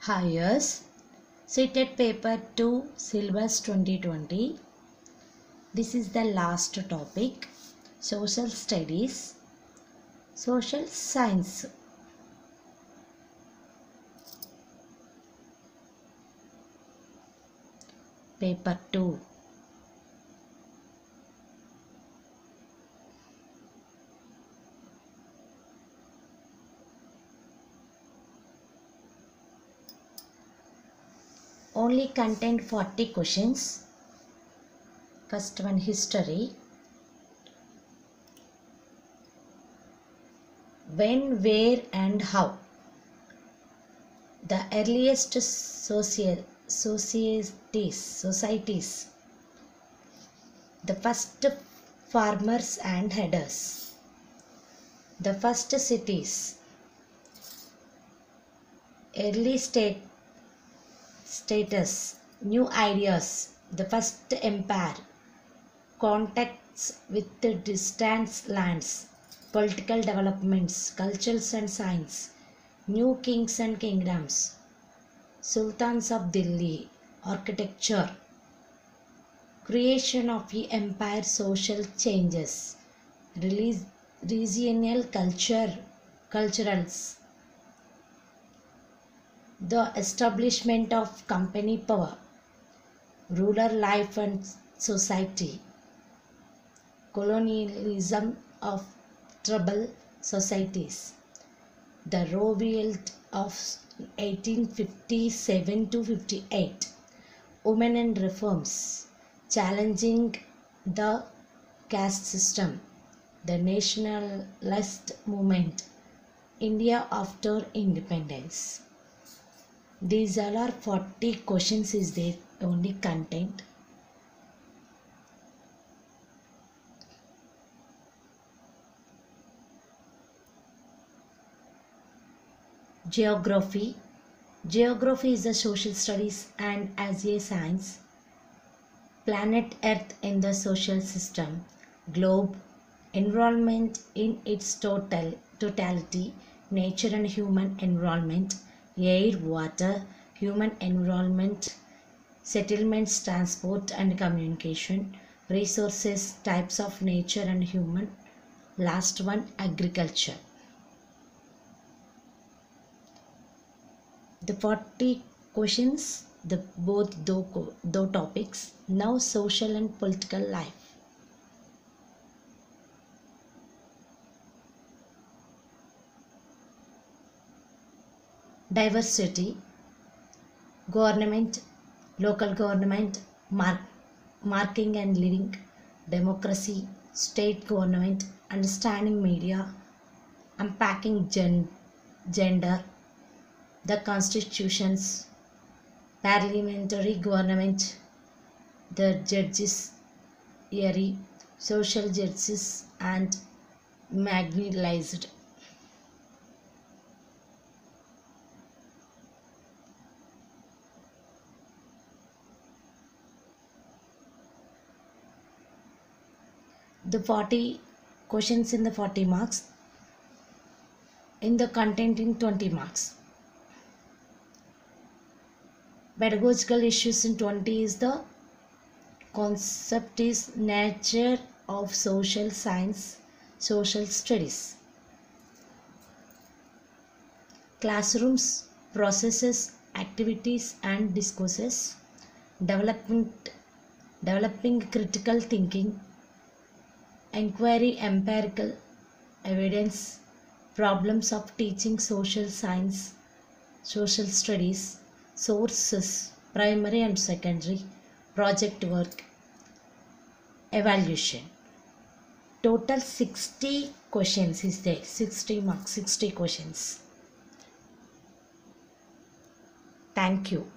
Hires CTET paper 2 syllabus 2020. This is the last topic. Social studies, social science. Paper 2. Only contain 40 questions. First one, history. When, where and how? The earliest societies. The first farmers and headers. The first cities. Early status, new ideas, the first empire, contacts with the distant lands, political developments, cultures and science, new kings and kingdoms, sultans of Delhi, architecture, creation of the empire, social changes, regional culturals, the establishment of company power, rural life and society, colonialism of tribal societies, the revolt of 1857 to 58, women and reforms, challenging the caste system, the nationalist movement, India after independence. These all are 40 questions is their only content. Geography. Geography is a social studies and as a science. Planet Earth in the social system. Globe. Environment in its totality. Nature and human environment. Air, water, human environment, settlements, transport and communication, resources, types of nature and human. Last one, agriculture. The 40 questions, both those topics. Now social and political life. Diversity, government, local government, marking and living, democracy, state government, understanding media, unpacking gender, the constitutions, parliamentary government, the judiciary, social justice and marginalized. The 40 questions in the 40 marks, in the content in 20 marks. Pedagogical issues in 20 is the concept is nature of social science, social studies. Classrooms, processes, activities and discourses. Developing critical thinking. Inquiry, empirical evidence, problems of teaching social science, social studies, sources, primary and secondary, project work, evaluation. Total 60 questions is there, 60 marks, 60 questions. Thank you.